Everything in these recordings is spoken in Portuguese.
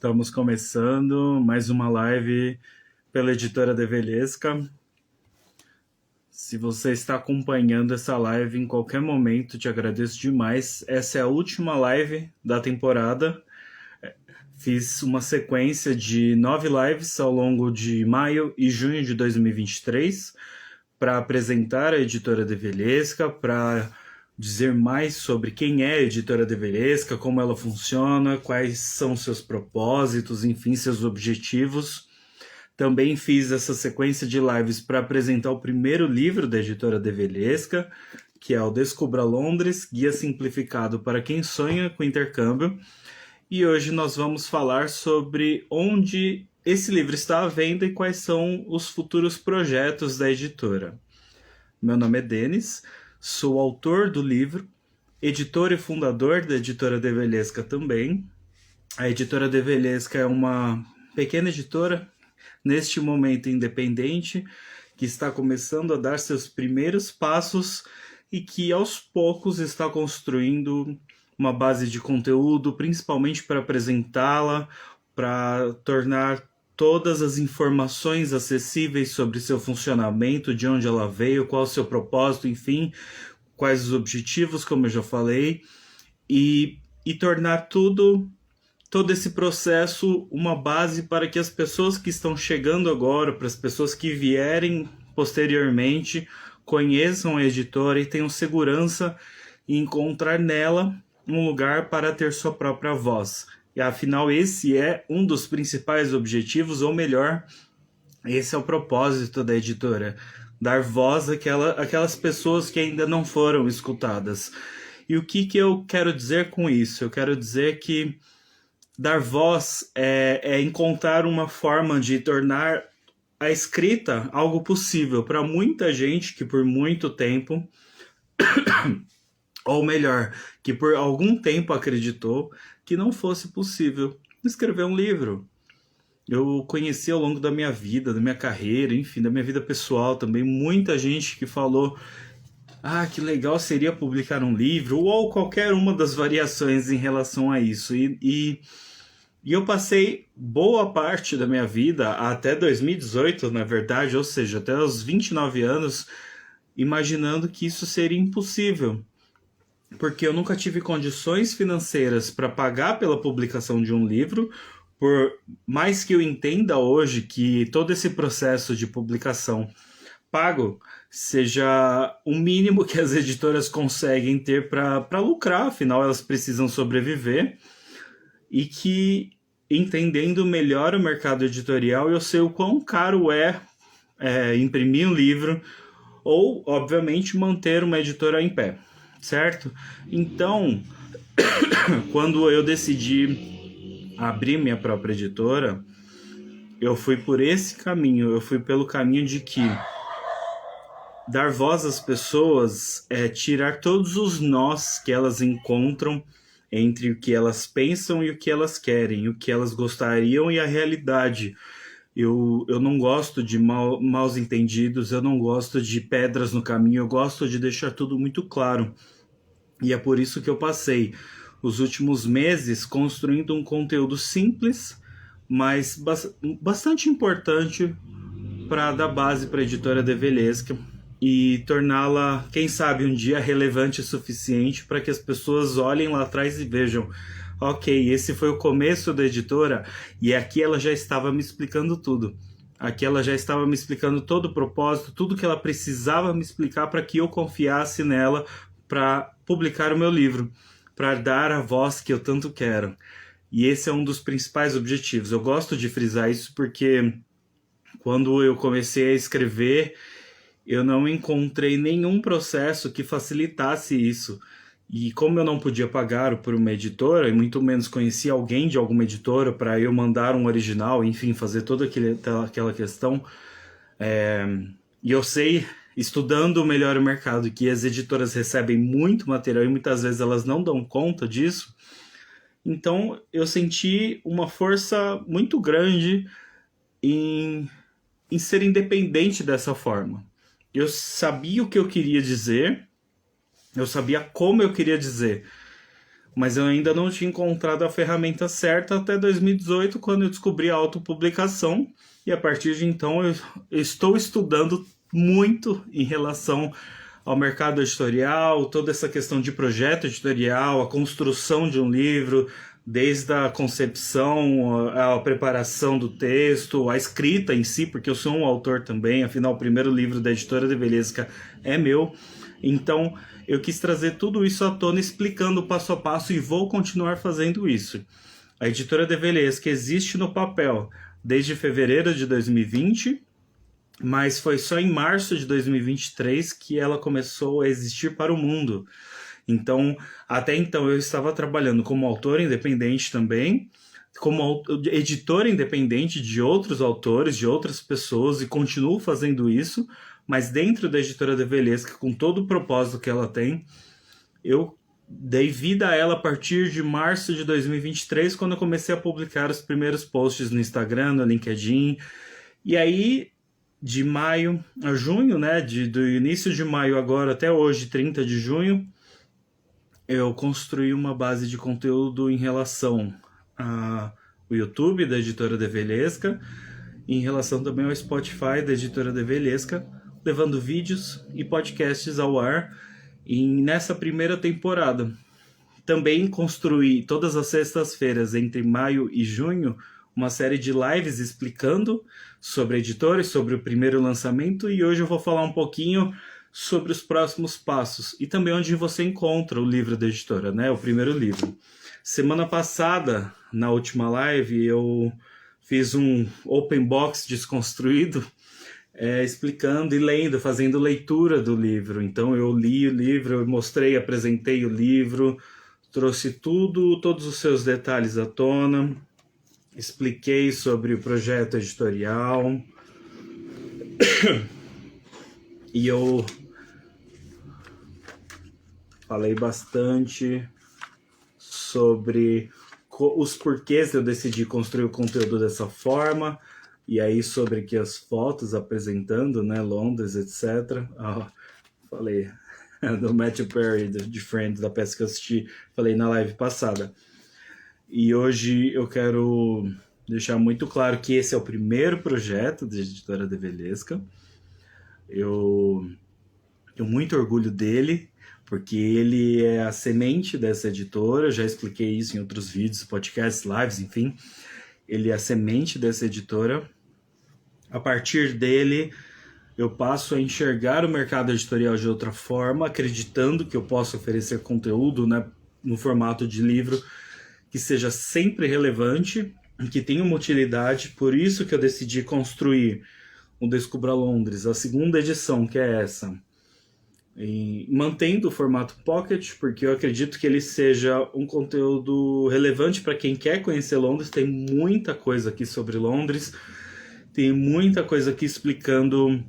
Estamos começando mais uma live pela editora Develesca. Se você está acompanhando essa live em qualquer momento, te agradeço demais. Essa é a última live da temporada. Fiz uma sequência de 9 lives ao longo de maio e junho de 2023 para apresentar a editora Develesca, para dizer mais sobre quem é a editora Develesca, como ela funciona, quais são seus propósitos, enfim, seus objetivos. Também fiz essa sequência de lives para apresentar o primeiro livro da editora Develesca, que é o Descubra Londres, Guia Simplificado para quem sonha com intercâmbio. E hoje nós vamos falar sobre onde esse livro está à venda e quais são os futuros projetos da editora. Meu nome é Denis, sou autor do livro, editor e fundador da editora Develesca também. A editora Develesca é uma pequena editora, neste momento independente, que está começando a dar seus primeiros passos e que aos poucos está construindo uma base de conteúdo, principalmente para apresentá-la, para tornar todas as informações acessíveis sobre seu funcionamento, de onde ela veio, qual o seu propósito, enfim, quais os objetivos, como eu já falei, e tornar todo esse processo uma base para que as pessoas que estão chegando agora, para as pessoas que vierem posteriormente, conheçam a editora e tenham segurança em encontrar nela um lugar para ter sua própria voz. E afinal, esse é um dos principais objetivos, ou melhor, esse é o propósito da editora, dar voz àquelas pessoas que ainda não foram escutadas. E o que eu quero dizer com isso? Eu quero dizer que dar voz é encontrar uma forma de tornar a escrita algo possível para muita gente que por muito tempo, ou melhor, que por algum tempo acreditou que não fosse possível escrever um livro. Eu conheci ao longo da minha vida, da minha carreira, enfim, da minha vida pessoal também, muita gente que falou: ah, que legal seria publicar um livro, ou qualquer uma das variações em relação a isso. E eu passei boa parte da minha vida, até 2018, na verdade, ou seja, até os 29 anos, imaginando que isso seria impossível, porque eu nunca tive condições financeiras para pagar pela publicação de um livro, por mais que eu entenda hoje que todo esse processo de publicação pago seja o mínimo que as editoras conseguem ter para lucrar, afinal elas precisam sobreviver, e que, entendendo melhor o mercado editorial, eu sei o quão caro é imprimir um livro ou, obviamente, manter uma editora em pé, certo? Então, quando eu decidi abrir minha própria editora, eu fui por esse caminho, eu fui pelo caminho de que dar voz às pessoas é tirar todos os nós que elas encontram entre o que elas pensam e o que elas querem, o que elas gostariam e a realidade. Eu não gosto de maus entendidos, eu não gosto de pedras no caminho, eu gosto de deixar tudo muito claro. E é por isso que eu passei os últimos meses construindo um conteúdo simples, mas bastante importante para dar base para a editora Develesca e torná-la, quem sabe, um dia relevante o suficiente para que as pessoas olhem lá atrás e vejam: ok, esse foi o começo da editora e aqui ela já estava me explicando tudo. Aqui ela já estava me explicando todo o propósito, tudo que ela precisava me explicar para que eu confiasse nela para publicar o meu livro, para dar a voz que eu tanto quero. E esse é um dos principais objetivos. Eu gosto de frisar isso porque quando eu comecei a escrever, eu não encontrei nenhum processo que facilitasse isso. E como eu não podia pagar por uma editora, e muito menos conhecia alguém de alguma editora para eu mandar um original, enfim, fazer toda aquela questão, e eu sei, estudando melhor o mercado, que as editoras recebem muito material e muitas vezes elas não dão conta disso, então eu senti uma força muito grande em ser independente dessa forma. Eu sabia o que eu queria dizer, eu sabia como eu queria dizer. mas eu ainda não tinha encontrado a ferramenta certa até 2018, quando eu descobri a autopublicação, e a partir de então eu estou estudando muito em relação ao mercado editorial, toda essa questão de projeto editorial, a construção de um livro, desde a concepção, a preparação do texto, a escrita em si, porque eu sou um autor também, afinal o primeiro livro da Editora de Velesca é meu. Então eu quis trazer tudo isso à tona, explicando passo a passo, e vou continuar fazendo isso. A Editora de Velesca existe no papel desde fevereiro de 2020, mas foi só em março de 2023 que ela começou a existir para o mundo. Então, até então eu estava trabalhando como autor independente também, como editor independente de outros autores, de outras pessoas, e continuo fazendo isso, mas dentro da Editora de Velesca, com todo o propósito que ela tem, eu dei vida a ela a partir de março de 2023, quando eu comecei a publicar os primeiros posts no Instagram, no LinkedIn, e aí de maio a junho, né, do início de maio agora até hoje, 30 de junho, eu construí uma base de conteúdo em relação ao YouTube da Editora de Velesca, em relação também ao Spotify da Editora de Velesca, levando vídeos e podcasts ao ar nessa primeira temporada. Também construí todas as sextas-feiras, entre maio e junho, uma série de lives explicando sobre editores, sobre o primeiro lançamento, e hoje eu vou falar um pouquinho sobre os próximos passos e também onde você encontra o livro da editora, né? O primeiro livro. Semana passada, na última live, eu fiz um open box desconstruído, explicando e lendo, fazendo leitura do livro. Então eu li o livro, eu mostrei, apresentei o livro, trouxe todos os seus detalhes à tona, expliquei sobre o projeto editorial e eu falei bastante sobre os porquês de eu decidi construir o conteúdo dessa forma, e aí sobre que as fotos apresentando, né, Londres, etc. Falei do Matthew Perry, de Friends, da peça que eu assisti, falei na live passada. E hoje eu quero deixar muito claro que esse é o primeiro projeto da Editora de Velesca. Eu tenho muito orgulho dele, porque ele é a semente dessa editora. Eu já expliquei isso em outros vídeos, podcasts, lives, enfim. Ele é a semente dessa editora. A partir dele, eu passo a enxergar o mercado editorial de outra forma, acreditando que eu posso oferecer conteúdo, né, no formato de livro, que seja sempre relevante, que tenha uma utilidade. Por isso que eu decidi construir o Descubra Londres, a segunda edição, que é essa, e mantendo o formato Pocket, porque eu acredito que ele seja um conteúdo relevante para quem quer conhecer Londres. Tem muita coisa aqui sobre Londres, tem muita coisa aqui explicando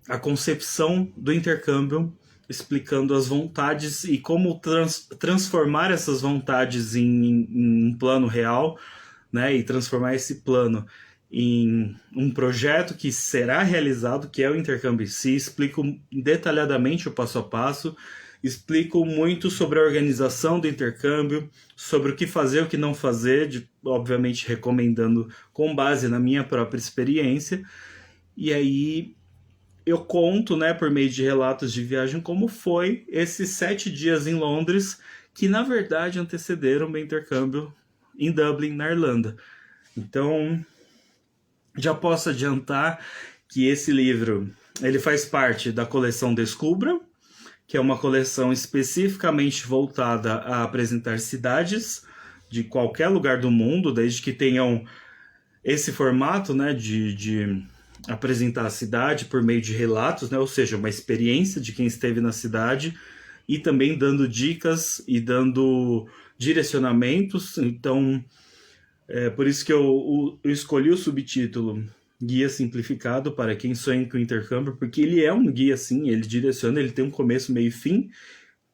a concepção do intercâmbio, explicando as vontades e como transformar essas vontades em um plano real, né, e transformar esse plano em um projeto que será realizado, que é o intercâmbio em si. Explico detalhadamente o passo a passo, explico muito sobre a organização do intercâmbio, sobre o que fazer, o que não fazer, obviamente recomendando com base na minha própria experiência. E aí eu conto, né, por meio de relatos de viagem, como foi esses 7 dias em Londres, que na verdade antecederam o meu intercâmbio em Dublin, na Irlanda. Então, já posso adiantar que esse livro ele faz parte da coleção Descubra, que é uma coleção especificamente voltada a apresentar cidades de qualquer lugar do mundo, desde que tenham esse formato, né, de apresentar a cidade por meio de relatos, né, ou seja, uma experiência de quem esteve na cidade, e também dando dicas e dando direcionamentos. Então, por isso que eu escolhi o subtítulo Guia Simplificado para quem sonha com intercâmbio, porque ele é um guia, sim, ele direciona, ele tem um começo, meio e fim,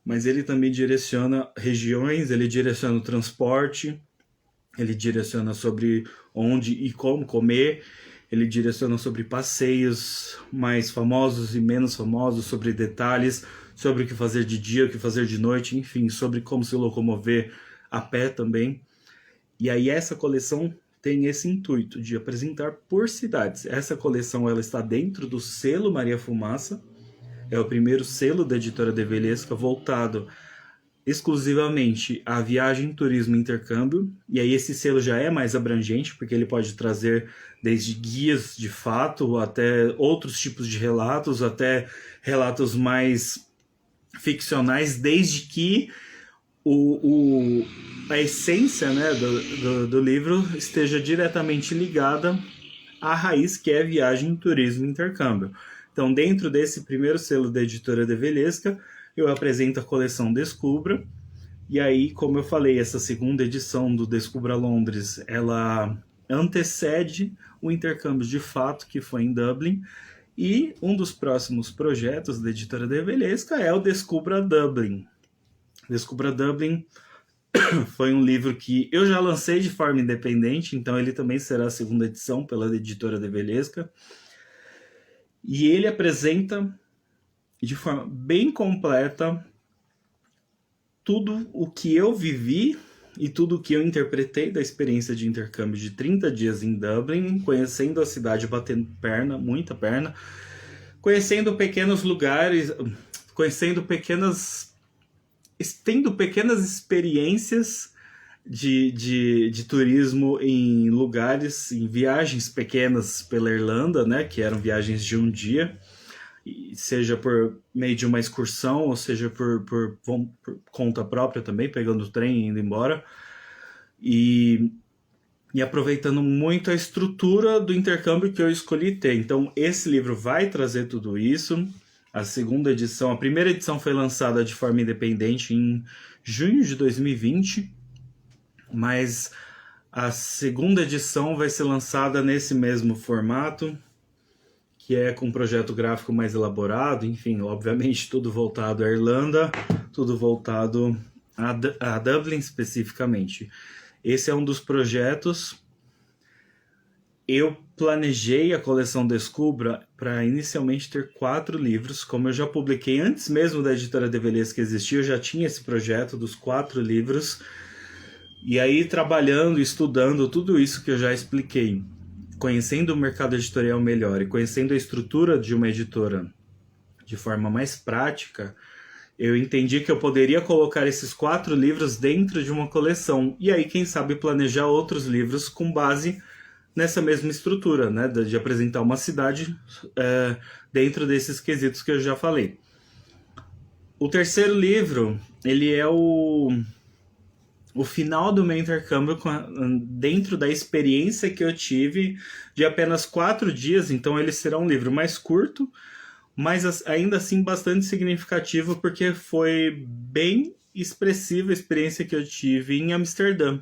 mas ele também direciona regiões, ele direciona o transporte, ele direciona sobre onde e como comer, ele direciona sobre passeios mais famosos e menos famosos, sobre detalhes, sobre o que fazer de dia, o que fazer de noite, enfim, sobre como se locomover a pé também. E aí essa coleção tem esse intuito de apresentar por cidades. Essa coleção ela está dentro do selo Maria Fumaça, é o primeiro selo da editora De Velesca voltado exclusivamente a viagem, turismo e intercâmbio. E aí esse selo já é mais abrangente, porque ele pode trazer desde guias de fato, até outros tipos de relatos, até relatos mais ficcionais, desde que a essência, né, do livro esteja diretamente ligada à raiz, que é viagem, turismo e intercâmbio. Então, dentro desse primeiro selo da editora De Velesca, eu apresento a coleção Descubra. E aí, como eu falei, essa segunda edição do Descubra Londres, ela antecede o intercâmbio de fato, que foi em Dublin. E um dos próximos projetos da editora De Velesca é o Descubra Dublin. Descubra Dublin foi um livro que eu já lancei de forma independente, então ele também será a segunda edição pela editora De Velesca. E ele apresenta de forma bem completa tudo o que eu vivi e tudo o que eu interpretei da experiência de intercâmbio de 30 dias em Dublin, conhecendo a cidade, batendo perna, muita perna, conhecendo pequenos lugares, tendo pequenas experiências de turismo em lugares, em viagens pequenas pela Irlanda, né, que eram viagens de um dia, seja por meio de uma excursão, ou seja por conta própria também, pegando o trem e indo embora, e aproveitando muito a estrutura do intercâmbio que eu escolhi ter. Então esse livro vai trazer tudo isso. A segunda edição, a primeira edição foi lançada de forma independente em junho de 2020, mas a segunda edição vai ser lançada nesse mesmo formato, que é com um projeto gráfico mais elaborado, enfim, obviamente tudo voltado à Irlanda, tudo voltado a Dublin especificamente. Esse é um dos projetos. Eu planejei a coleção Descubra para inicialmente ter 4 livros, como eu já publiquei antes mesmo da editora De Velesca existir, eu já tinha esse projeto dos 4 livros, e aí trabalhando, estudando tudo isso que eu já expliquei, conhecendo o mercado editorial melhor e conhecendo a estrutura de uma editora de forma mais prática, eu entendi que eu poderia colocar esses 4 livros dentro de uma coleção, e aí quem sabe planejar outros livros com base nessa mesma estrutura, né, de apresentar uma cidade dentro desses quesitos que eu já falei. O terceiro livro, ele é o final do meu intercâmbio dentro da experiência que eu tive de apenas 4 dias, então ele será um livro mais curto, mas ainda assim bastante significativo, porque foi bem expressiva a experiência que eu tive em Amsterdã.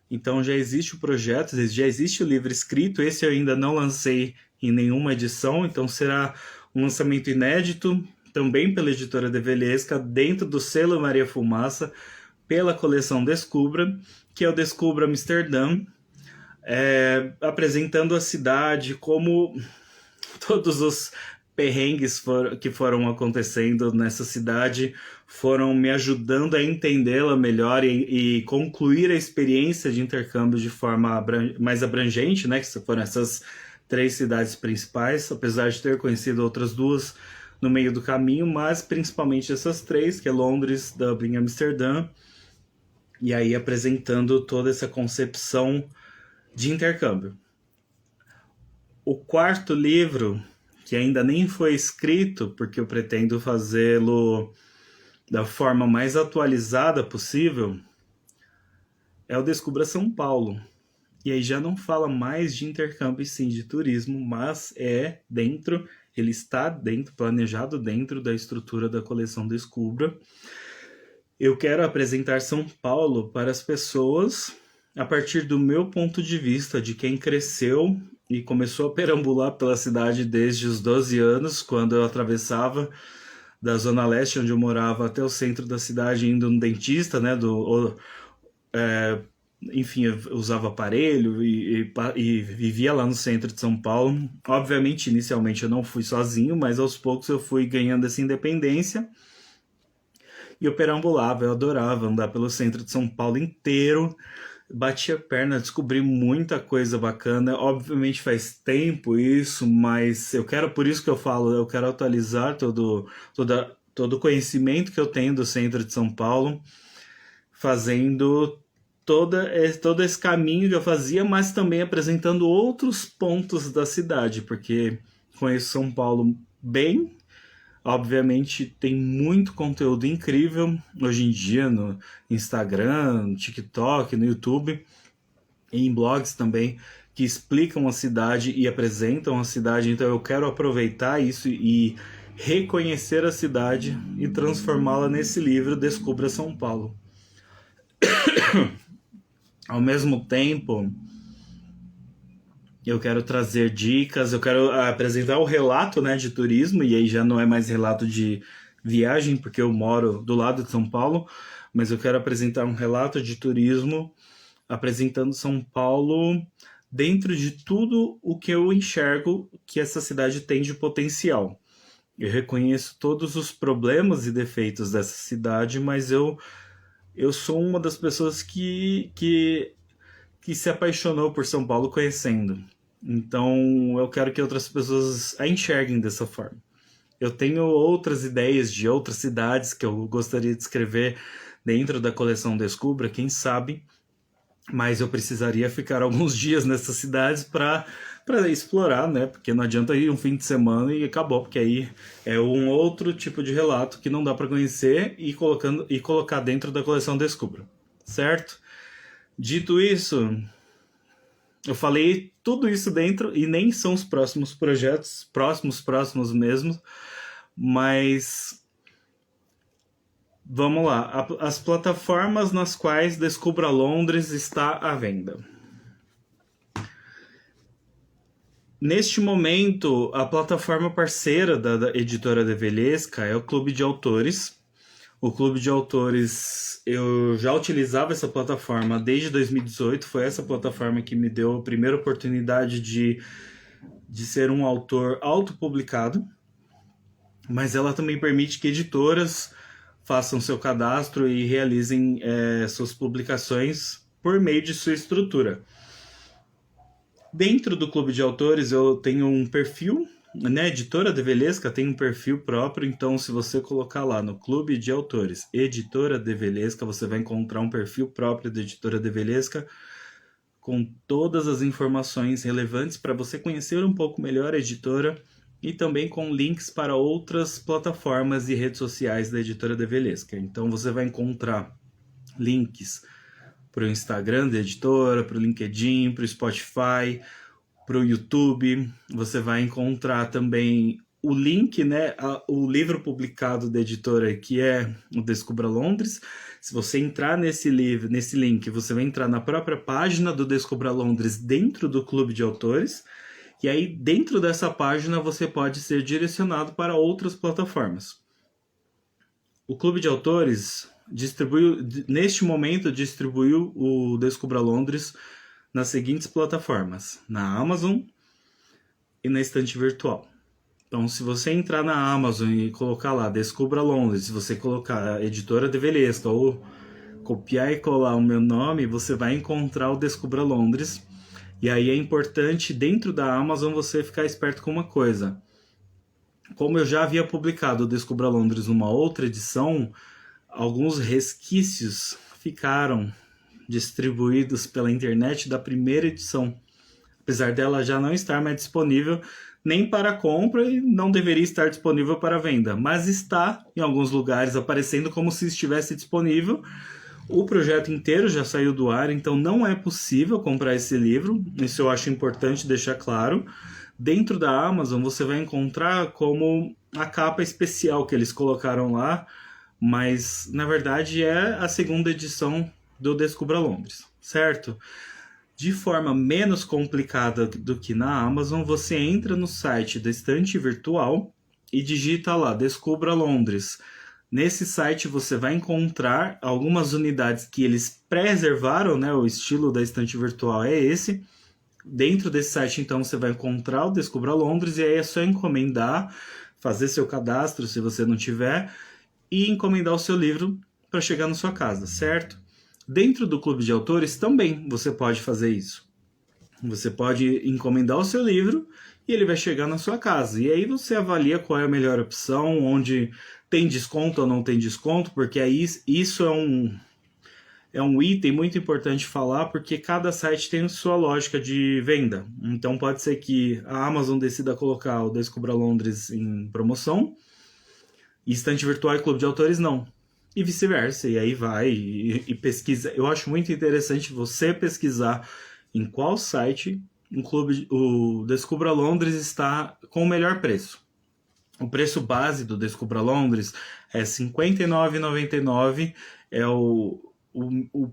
Então já existe o projeto, já existe o livro escrito, esse eu ainda não lancei em nenhuma edição, então será um lançamento inédito, também pela editora De Velesca, dentro do selo Maria Fumaça, pela coleção Descubra, que é o Descubra Amsterdã, apresentando a cidade, como todos os perrengues que foram acontecendo nessa cidade foram me ajudando a entendê-la melhor e concluir a experiência de intercâmbio de forma mais abrangente, né, que foram essas 3 cidades principais, apesar de ter conhecido outras 2 no meio do caminho, mas principalmente essas 3, que é Londres, Dublin e Amsterdã, e aí apresentando toda essa concepção de intercâmbio. O quarto livro, que ainda nem foi escrito, porque eu pretendo fazê-lo da forma mais atualizada possível, é o Descubra São Paulo. E aí já não fala mais de intercâmbio e sim de turismo, mas ele está planejado dentro da estrutura da coleção Descubra. Eu quero apresentar São Paulo para as pessoas a partir do meu ponto de vista, de quem cresceu e começou a perambular pela cidade desde os 12 anos, quando eu atravessava da Zona Leste, onde eu morava, até o centro da cidade, indo no dentista, né, enfim, eu usava aparelho e vivia lá no centro de São Paulo. Obviamente, inicialmente eu não fui sozinho, mas aos poucos eu fui ganhando essa independência. E eu perambulava, eu adorava andar pelo centro de São Paulo inteiro, bati a perna, descobri muita coisa bacana. Obviamente faz tempo isso, mas eu quero, por isso que eu falo, eu quero atualizar todo o conhecimento que eu tenho do centro de São Paulo, fazendo todo esse caminho que eu fazia, mas também apresentando outros pontos da cidade, porque conheço São Paulo bem. Obviamente tem muito conteúdo incrível hoje em dia no Instagram, no TikTok, no YouTube e em blogs também que explicam a cidade e apresentam a cidade. Então eu quero aproveitar isso e reconhecer a cidade e transformá-la nesse livro Descubra São Paulo. Ao mesmo tempo, eu quero trazer dicas, eu quero apresentar o relato, né, de turismo, e aí já não é mais relato de viagem, porque eu moro do lado de São Paulo, mas eu quero apresentar um relato de turismo, apresentando São Paulo dentro de tudo o que eu enxergo que essa cidade tem de potencial. Eu reconheço todos os problemas e defeitos dessa cidade, mas eu sou uma das pessoas que se apaixonou por São Paulo conhecendo. Então eu quero que outras pessoas a enxerguem dessa forma. Eu tenho outras ideias de outras cidades que eu gostaria de escrever dentro da coleção Descubra, quem sabe, mas eu precisaria ficar alguns dias nessas cidades para explorar, né? Porque não adianta ir um fim de semana e acabou, porque aí é um outro tipo de relato que não dá para conhecer e colocar dentro da coleção Descubra, certo? Dito isso, eu falei tudo isso dentro e nem são os próximos projetos, próximos mesmo, mas vamos lá. As plataformas nas quais Descubra Londres está à venda. Neste momento, a plataforma parceira da editora Develesca é o Clube de Autores. O Clube de Autores, eu já utilizava essa plataforma desde 2018, foi essa plataforma que me deu a primeira oportunidade de ser um autor autopublicado, mas ela também permite que editoras façam seu cadastro e realizem suas publicações por meio de sua estrutura. Dentro do Clube de Autores eu tenho um perfil, né? Editora Develesca tem um perfil próprio, então se você colocar lá no Clube de Autores Editora Develesca, você vai encontrar um perfil próprio da Editora Develesca com todas as informações relevantes para você conhecer um pouco melhor a editora e também com links para outras plataformas e redes sociais da Editora Develesca. Então você vai encontrar links para o Instagram da editora, para o LinkedIn, para o Spotify, para o YouTube. Você vai encontrar também o link, né, o livro publicado da editora, que é o Descubra Londres. Se você entrar nesse link, você vai entrar na própria página do Descubra Londres dentro do Clube de Autores. E aí, dentro dessa página, você pode ser direcionado para outras plataformas. O Clube de Autores neste momento, distribuiu o Descubra Londres nas seguintes plataformas: na Amazon e na estante virtual. Então, se você entrar na Amazon e colocar lá Descubra Londres, se você colocar a editora Develesca ou copiar e colar o meu nome, você vai encontrar o Descubra Londres. E aí é importante, dentro da Amazon, você ficar esperto com uma coisa. Como eu já havia publicado o Descubra Londres numa outra edição, alguns resquícios ficaram distribuídos pela internet da primeira edição, apesar dela já não estar mais disponível nem para compra e não deveria estar disponível para venda, mas está em alguns lugares aparecendo como se estivesse disponível. O projeto inteiro já saiu do ar, então não é possível comprar esse livro, isso eu acho importante deixar claro. Dentro da Amazon você vai encontrar como a capa especial que eles colocaram lá, mas na verdade é a segunda edição do Descubra Londres, certo? De forma menos complicada do que na Amazon, você entra no site da estante virtual e digita lá Descubra Londres. Nesse site você vai encontrar algumas unidades que eles preservaram, né? O estilo da estante virtual é esse. Dentro desse site, então, você vai encontrar o Descubra Londres e aí é só encomendar, fazer seu cadastro se você não tiver, e encomendar o seu livro para chegar na sua casa, certo? Dentro do clube de autores também você pode fazer isso. Você pode encomendar o seu livro e ele vai chegar na sua casa. E aí você avalia qual é a melhor opção, onde tem desconto ou não tem desconto, porque aí isso é um item muito importante falar, porque cada site tem sua lógica de venda. Então pode ser que a Amazon decida colocar o Descubra Londres em promoção, e Estante Virtual e Clube de Autores não. E vice-versa. E aí vai e pesquisa. Eu acho muito interessante você pesquisar em qual site o Descubra Londres está com o melhor preço. O preço base do Descubra Londres é R$ 59,99. É o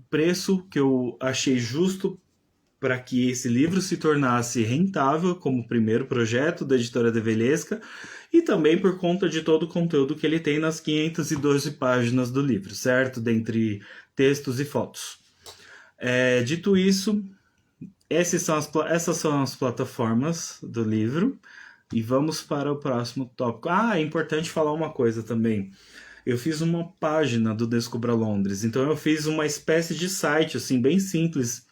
preço que eu achei justo para que esse livro se tornasse rentável como primeiro projeto da editora Develesca, e também por conta de todo o conteúdo que ele tem nas 512 páginas do livro, certo? Dentre textos e fotos. Dito isso, essas são as plataformas do livro, e vamos para o próximo tópico. É importante falar uma coisa também. Eu fiz uma página do Descubra Londres, então eu fiz uma espécie de site, assim, bem simples,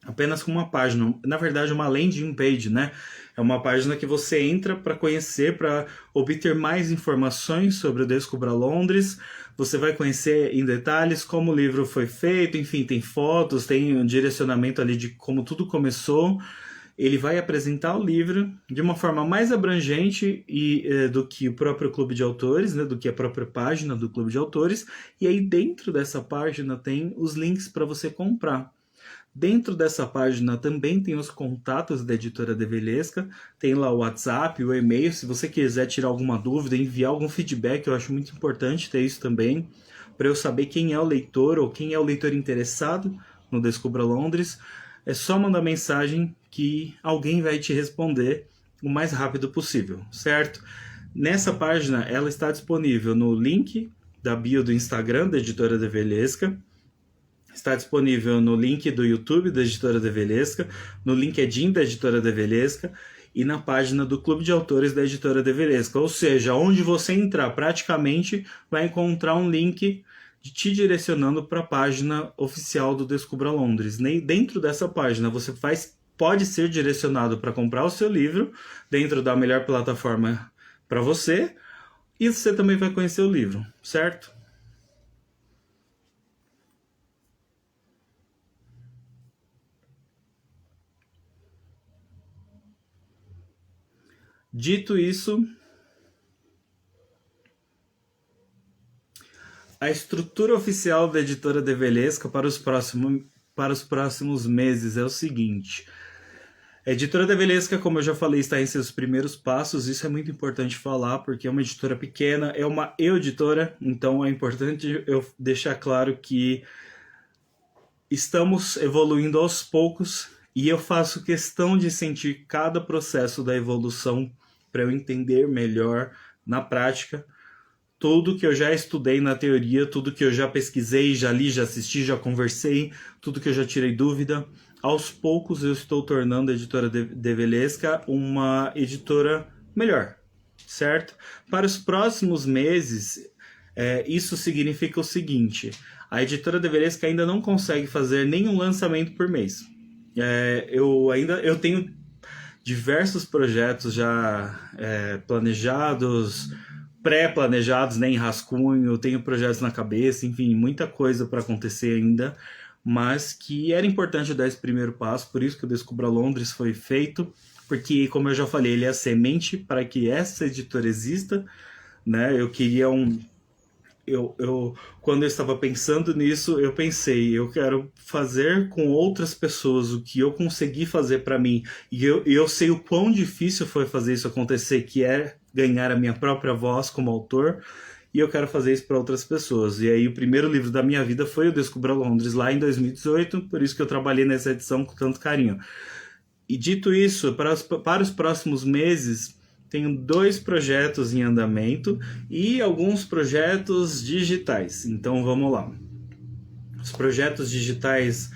apenas com uma página, na verdade uma landing page, né? É uma página que você entra para conhecer, para obter mais informações sobre o Descubra Londres. Você vai conhecer em detalhes como o livro foi feito, enfim, tem fotos, tem um direcionamento ali de como tudo começou. Ele vai apresentar o livro de uma forma mais abrangente do que o próprio Clube de Autores, né, do que a própria página do Clube de Autores. E aí dentro dessa página tem os links para você comprar. Dentro dessa página também tem os contatos da editora Develesca, tem lá o WhatsApp, o e-mail, se você quiser tirar alguma dúvida, enviar algum feedback, eu acho muito importante ter isso também, para eu saber quem é o leitor ou quem é o leitor interessado no Descubra Londres. É só mandar mensagem que alguém vai te responder o mais rápido possível, certo? Nessa página, ela está disponível no link da bio do Instagram da editora Develesca, está disponível no link do YouTube da editora Develesca, no LinkedIn da editora Develesca e na página do Clube de Autores da editora Develesca. Ou seja, onde você entrar praticamente vai encontrar um link te direcionando para a página oficial do Descubra Londres. Dentro dessa página você pode ser direcionado para comprar o seu livro dentro da melhor plataforma para você, e você também vai conhecer o livro, certo? Dito isso, a estrutura oficial da editora Develesca para os próximos meses é o seguinte. A editora Develesca, como eu já falei, está em seus primeiros passos. Isso é muito importante falar, porque é uma editora pequena, é uma editora, então é importante eu deixar claro que estamos evoluindo aos poucos, e eu faço questão de sentir cada processo da evolução para eu entender melhor na prática tudo que eu já estudei na teoria, tudo que eu já pesquisei, já li, já assisti, já conversei, tudo que eu já tirei dúvida. Aos poucos eu estou tornando a editora Develesca uma editora melhor, certo? Para os próximos meses, isso significa o seguinte: a editora Develesca ainda não consegue fazer nenhum lançamento por mês. Eu tenho diversos projetos já planejados, pré-planejados, né, em rascunho, tenho projetos na cabeça, enfim, muita coisa para acontecer ainda, mas que era importante dar esse primeiro passo, por isso que o Descubra Londres foi feito, porque, como eu já falei, ele é a semente para que essa editora exista, né? Eu queria quando eu estava pensando nisso, eu pensei, eu quero fazer com outras pessoas o que eu consegui fazer para mim, e eu sei o quão difícil foi fazer isso acontecer, que é ganhar a minha própria voz como autor, e eu quero fazer isso para outras pessoas. E aí o primeiro livro da minha vida foi o Descubra Londres, lá em 2018, por isso que eu trabalhei nessa edição com tanto carinho. E dito isso, para os próximos meses, tenho 2 projetos em andamento e alguns projetos digitais. Então vamos lá. Os projetos digitais,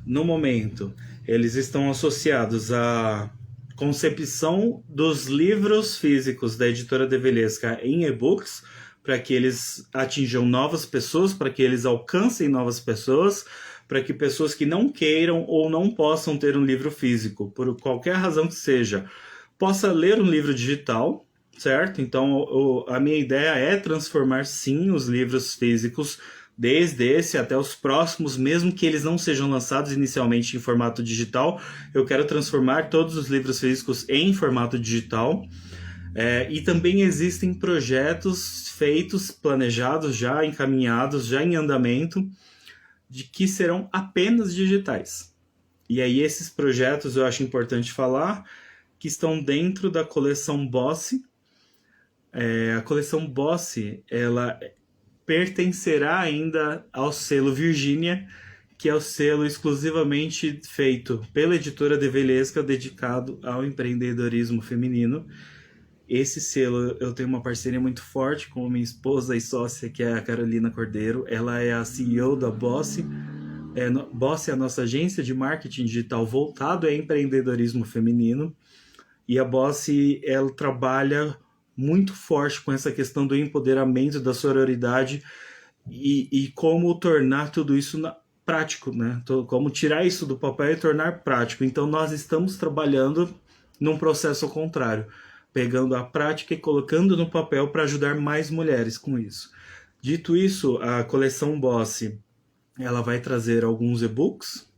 no momento, eles estão associados à concepção dos livros físicos da editora Develesca em e-books, para que eles atinjam novas pessoas, para que eles alcancem novas pessoas, para que pessoas que não queiram ou não possam ter um livro físico, por qualquer razão que seja, possa ler um livro digital, certo? Então, a minha ideia é transformar, sim, os livros físicos, desde esse até os próximos, mesmo que eles não sejam lançados inicialmente em formato digital, eu quero transformar todos os livros físicos em formato digital. E também existem projetos feitos, planejados, já encaminhados, já em andamento, de que serão apenas digitais. E aí esses projetos eu acho importante falar que estão dentro da coleção Bosse. A coleção Bosse, ela pertencerá ainda ao selo Virgínia, que é o selo exclusivamente feito pela editora Develesca, dedicado ao empreendedorismo feminino. Esse selo eu tenho uma parceria muito forte com minha esposa e sócia, que é a Carolina Cordeiro. Ela é a CEO da Bosse. Bosse é a nossa agência de marketing digital voltado a empreendedorismo feminino. E a Bosse, ela trabalha muito forte com essa questão do empoderamento, da sororidade e como tornar tudo isso prático, né? Como tirar isso do papel e tornar prático. Então nós estamos trabalhando num processo ao contrário, pegando a prática e colocando no papel para ajudar mais mulheres com isso. Dito isso, a coleção Bosse, ela vai trazer alguns e-books,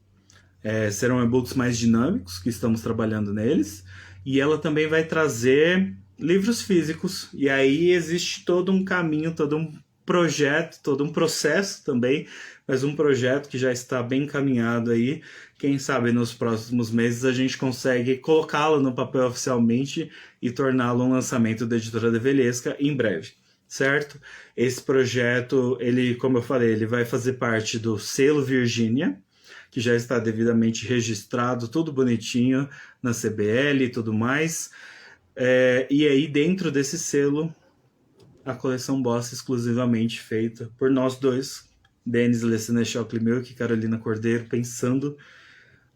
serão e-books mais dinâmicos, que estamos trabalhando neles, e ela também vai trazer livros físicos, e aí existe todo um caminho, todo um projeto, todo um processo também, mas um projeto que já está bem encaminhado aí. Quem sabe nos próximos meses a gente consegue colocá-lo no papel oficialmente e torná-lo um lançamento da editora Develesca em breve, certo? Esse projeto, ele, como eu falei, ele vai fazer parte do selo Virgínia, que já está devidamente registrado, tudo bonitinho na CBL e tudo mais. E aí dentro desse selo, a coleção Bosse exclusivamente feita por nós dois, Denis Lessenechal Klimilk e Carolina Cordeiro, pensando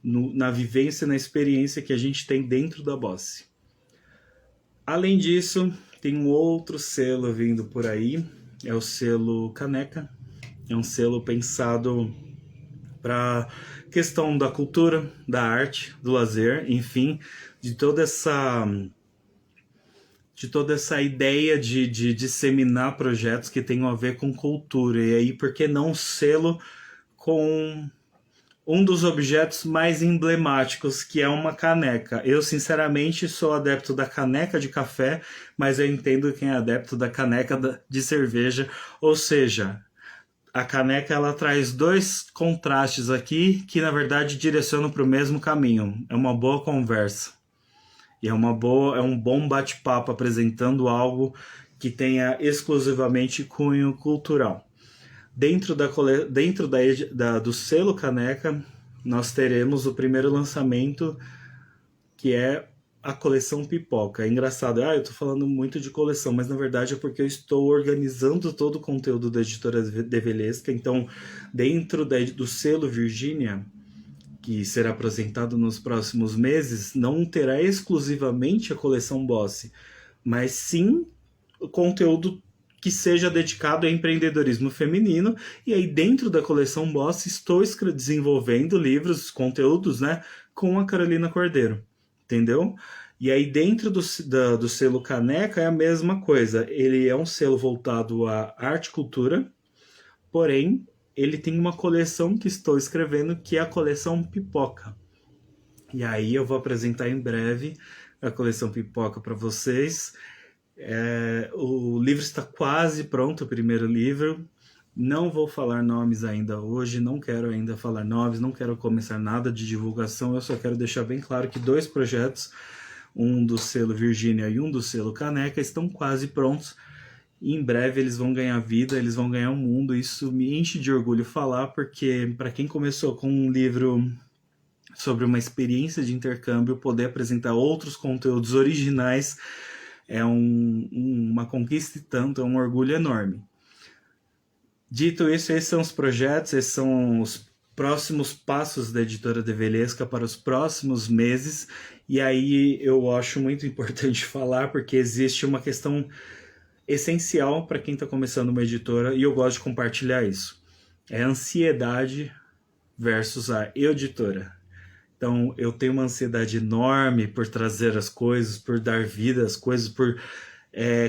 na vivência, na experiência que a gente tem dentro da Bosse. Além disso, tem um outro selo vindo por aí, é o selo Caneca. É um selo pensado para questão da cultura, da arte, do lazer, enfim, de toda essa ideia de disseminar projetos que tenham a ver com cultura. E aí, por que não selo com um dos objetos mais emblemáticos, que é uma caneca? Eu, sinceramente, sou adepto da caneca de café, mas eu entendo quem é adepto da caneca de cerveja. Ou seja, a caneca, ela traz dois contrastes aqui que, na verdade, direcionam para o mesmo caminho. É uma boa conversa. E é um bom bate-papo apresentando algo que tenha exclusivamente cunho cultural. Dentro do selo Caneca, nós teremos o primeiro lançamento, que é a coleção Pipoca. É engraçado, eu estou falando muito de coleção, mas na verdade é porque eu estou organizando todo o conteúdo da editora Develesca. Então, dentro do selo Virgínia, que será apresentado nos próximos meses, não terá exclusivamente a coleção Bosse, mas sim o conteúdo que seja dedicado ao empreendedorismo feminino. E aí dentro da coleção Bosse estou desenvolvendo livros, conteúdos, né, com a Carolina Cordeiro, entendeu? E aí dentro do selo Caneca é a mesma coisa, ele é um selo voltado à arte e cultura, porém ele tem uma coleção que estou escrevendo, que é a coleção Pipoca. E aí eu vou apresentar em breve a coleção Pipoca para vocês. O livro está quase pronto, o primeiro livro. Não vou falar nomes ainda hoje, não quero ainda falar nomes, não quero começar nada de divulgação. Eu só quero deixar bem claro que dois projetos, um do selo Virgínia e um do selo Caneca, estão quase prontos. E em breve eles vão ganhar vida, eles vão ganhar o mundo. Isso me enche de orgulho falar, porque para quem começou com um livro sobre uma experiência de intercâmbio, poder apresentar outros conteúdos originais é uma conquista e tanto, é um orgulho enorme. Dito isso, esses são os projetos, esses são os próximos passos da editora Develesca para os próximos meses. E aí eu acho muito importante falar, porque existe uma questão essencial para quem está começando uma editora e eu gosto de compartilhar isso. É a ansiedade versus a editora. Então, eu tenho uma ansiedade enorme por trazer as coisas, por dar vida às coisas, por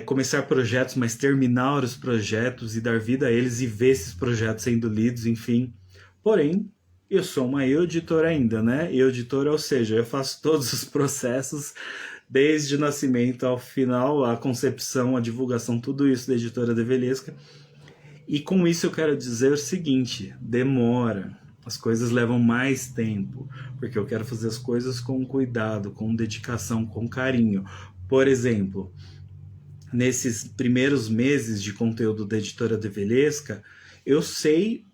começar projetos, mas terminar os projetos e dar vida a eles e ver esses projetos sendo lidos, enfim. Porém, eu sou uma editora ainda, né? Editora, ou seja, eu faço todos os processos, desde o nascimento ao final, a concepção, a divulgação, tudo isso da editora Develesca. E com isso eu quero dizer o seguinte: demora. As coisas levam mais tempo, porque eu quero fazer as coisas com cuidado, com dedicação, com carinho. Por exemplo, nesses primeiros meses de conteúdo da editora Develesca, eu sei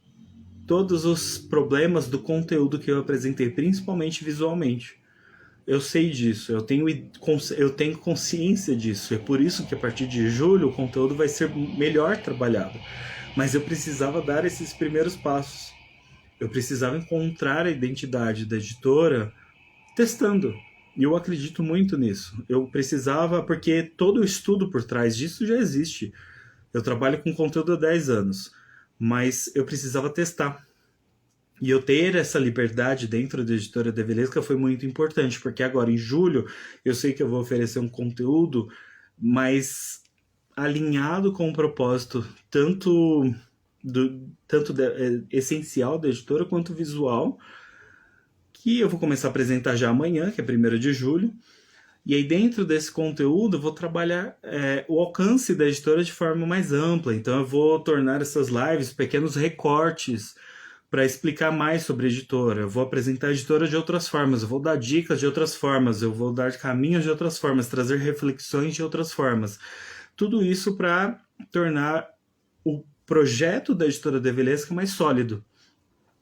todos os problemas do conteúdo que eu apresentei, principalmente visualmente. Eu sei disso, eu tenho consciência disso. É por isso que a partir de julho o conteúdo vai ser melhor trabalhado. Mas eu precisava dar esses primeiros passos. Eu precisava encontrar a identidade da editora testando. E eu acredito muito nisso. Eu precisava, porque todo o estudo por trás disso já existe. Eu trabalho com conteúdo há 10 anos, mas eu precisava testar. E eu ter essa liberdade dentro da editora Develesca foi muito importante, porque agora em julho eu sei que eu vou oferecer um conteúdo mais alinhado com o propósito, essencial da editora quanto visual, que eu vou começar a apresentar já amanhã, que é 1º de julho. E aí dentro desse conteúdo eu vou trabalhar o alcance da editora de forma mais ampla. Então eu vou tornar essas lives pequenos recortes para explicar mais sobre a editora. Eu vou apresentar a editora de outras formas, eu vou dar dicas de outras formas, eu vou dar caminhos de outras formas, trazer reflexões de outras formas. Tudo isso para tornar o projeto da editora Develesca mais sólido.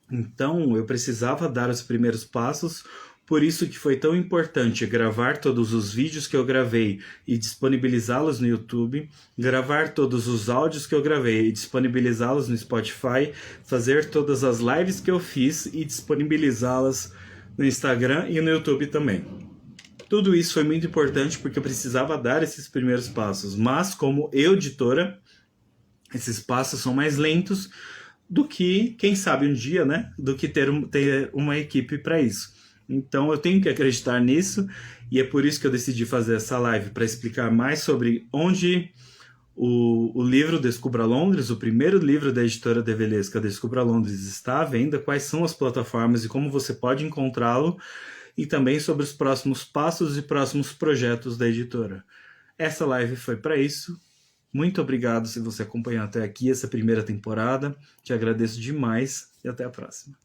Então, eu precisava dar os primeiros passos, por isso que foi tão importante gravar todos os vídeos que eu gravei e disponibilizá-los no YouTube, gravar todos os áudios que eu gravei e disponibilizá-los no Spotify, fazer todas as lives que eu fiz e disponibilizá-las no Instagram e no YouTube também. Tudo isso foi muito importante porque eu precisava dar esses primeiros passos, mas como editora, esses passos são mais lentos do que, quem sabe um dia, né? Do que ter uma equipe para isso. Então eu tenho que acreditar nisso e é por isso que eu decidi fazer essa live para explicar mais sobre onde o livro Descubra Londres, o primeiro livro da editora Develesca, Descubra Londres, está à venda, quais são as plataformas e como você pode encontrá-lo, e também sobre os próximos passos e próximos projetos da editora. Essa live foi para isso. Muito obrigado se você acompanhou até aqui essa primeira temporada. Te agradeço demais e até a próxima.